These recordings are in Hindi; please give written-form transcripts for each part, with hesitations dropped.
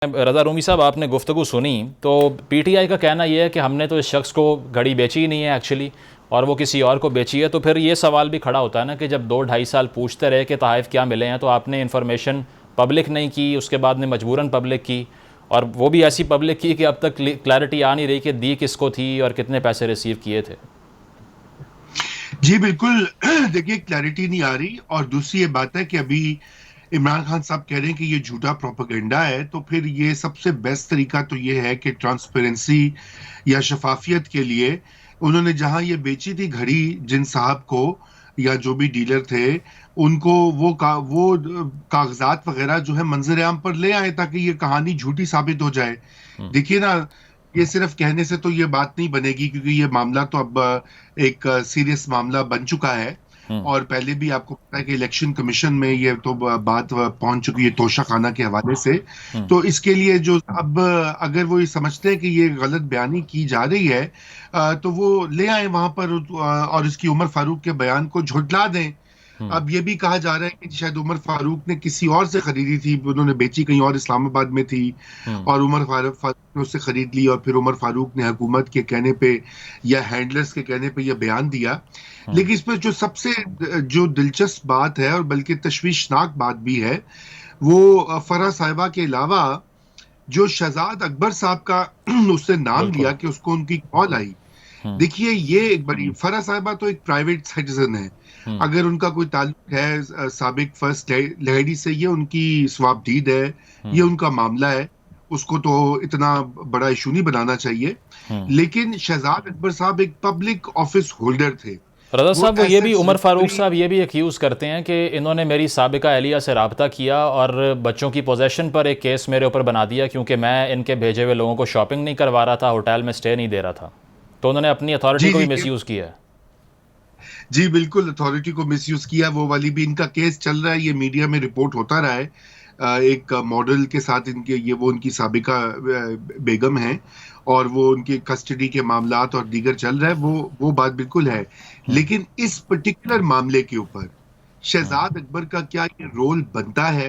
रज़ा रूमी साहब, आपने गुफ्तगू सुनी तो पीटीआई का कहना यह है कि हमने तो इस शख्स को घड़ी बेची ही नहीं है एक्चुअली, और वो किसी और को बेची है। तो फिर ये सवाल भी खड़ा होता है ना कि जब 2-2.5 साल पूछते रहे कि तहाइफ क्या मिले हैं, तो आपने इन्फॉर्मेशन पब्लिक नहीं की, उसके बाद ने मजबूरन पब्लिक की, और वो भी ऐसी पब्लिक की कि अब तक क्लैरिटी आ नहीं रही कि दी किसको थी और कितने पैसे रिसीव किए थे। जी बिल्कुल। देखिए, क्लैरिटी नहीं आ रही। और दूसरी ये बात है कि अभी इमरान खान साहब कह रहे हैं कि ये झूठा प्रोपेगेंडा है, तो फिर ये सबसे बेस्ट तरीका तो ये है कि ट्रांसपेरेंसी या शफाफियत के लिए उन्होंने जहां ये बेची थी घड़ी जिन साहब को या जो भी डीलर थे उनको वो कागजात वगैरह जो है मंजर आम पर ले आए ताकि ये कहानी झूठी साबित हो जाए। हम्म। देखिए ना, ये सिर्फ कहने से तो ये बात नहीं बनेगी, क्योंकि ये मामला तो अब एक सीरियस मामला बन चुका है। हम्म। और पहले भी आपको पता है कि इलेक्शन कमीशन में ये तो बात पहुंच चुकी है तोशाखाना के हवाले से। हम्म। तो इसके लिए जो अब अगर वो ये समझते हैं कि ये गलत बयानी की जा रही है, तो वो ले आए वहां पर और इसकी उमर फारूक के बयान को झुठला दें। हम्म। अब ये भी कहा जा रहा है कि शायद उमर फारूक ने किसी और से खरीदी थी, उन्होंने बेची कहीं और इस्लामाबाद में थी, हम्म। और फारूक ने उससे खरीद ली, और फिर उमर फारूक ने हुकूमत के कहने पे या हैंडलर्स के कहने पे यह बयान दिया। हम्म। लेकिन इसमें जो सबसे जो दिलचस्प बात है और बल्कि तशवीशनाक बात भी है, वो फरा साहिबा के अलावा जो शहजाद अकबर साहब का उसने नाम बिल्कुल। लिया कि उसको उनकी कॉल आई। हम्म। देखिए, ये एक बड़ी फरा साहिबा तो एक प्राइवेट सिटीजन है। हम्म। अगर उनका कोई ताल्लुक है साबिक फर्स्ट लेडी से, ये उनकी स्वाबदीद है, ये हम्म। उनका मामला है, उसको तो इतना बड़ा इशू नहीं बनाना चाहिए। हम्म। लेकिन शहजाद अकबर साहब एक पब्लिक ऑफिस होल्डर थे। रज़ा वो साहब, वो ये भी एसेट्स उमर फ़ारूक रिकवरी। साहब ये भी एक्यूज़ करते हैं कि इन्होंने मेरी साबिका एहलिया से रब्ता किया और बच्चों की पोजेशन पर एक केस मेरे ऊपर बना दिया, क्योंकि मैं इनके भेजे हुए लोगों को शॉपिंग नहीं करवा रहा था, होटल में स्टे नहीं दे रहा था। तो उन्होंने अपनी अथॉरिटी जी को भी जी मिसयूज़ किया है। जी बिल्कुल, अथॉरिटी को मिसयूज किया। वो वाली भी इनका केस चल रहा है, ये मीडिया में रिपोर्ट होता रहा है। एक मॉडल के साथ इनके ये वो उनकी साबिका बेगम है, और वो उनके कस्टडी के मामलात और दीगर चल रहा है, वो बात बिल्कुल है। हम्म। लेकिन इस पर्टिकुलर मामले के ऊपर हम्म। शहजाद अकबर का क्या ये रोल बनता है,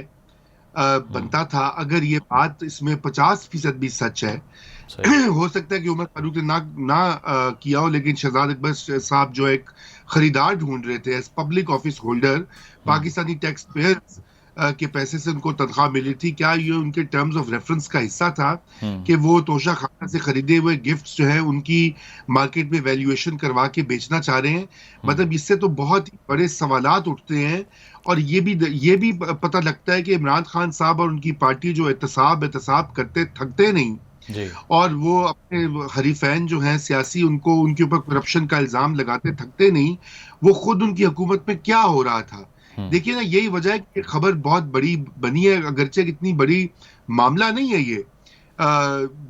हम्म। बनता था? अगर ये बात इसमें 50% भी सच है, सही। हो सकता है कि उमर फारूक ने ना ना किया हो, लेकिन शहजाद अकबर साहब जो एक खरीदार ढूंढ रहे थे एज पब्लिक ऑफिस होल्डर, हम्म। पाकिस्तानी टैक्स पेयर्स के पैसे से उनको तनख्वाह मिली थी, क्या ये उनके टर्म्स ऑफ रेफरेंस का हिस्सा था हम्म। कि वो तोशा खाना से खरीदे हुए गिफ्ट्स जो है उनकी मार्केट में वैल्यूएशन करवा के बेचना चाह रहे हैं? हम्म। मतलब इससे तो बहुत ही बड़े सवालात उठते हैं। और ये भी पता लगता है कि इमरान खान साहब और उनकी पार्टी जो एहतसाब एहतसाब करते थकते नहीं, जी। और वो अपने हरीफैन जो हैं सियासी उनको उनके ऊपर करप्शन का इल्जाम लगाते थकते नहीं। वो खुद उनकी हुकूमत में क्या हो रहा था? हम्म। देखिए ना, यही वजह है कि ये खबर बहुत बड़ी बनी है, अगरचे इतनी बड़ी मामला नहीं है ये।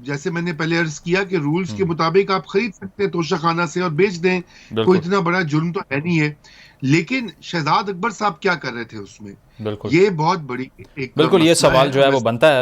जैसे मैंने पहले अर्ज किया कि रूल्स के हम्म। मुताबिक आप खरीद सकते हैं तोशाखाना से और बेच दें, कोई बिल्कुल। इतना बड़ा जुर्म तो है नहीं है। लेकिन शहजाद अकबर साहब क्या कर रहे थे उसमें? बिल्कुल। ये बहुत बड़ी एक बिल्कुल, ये मसला सवाल है। जो है और वो वैसे बनता है।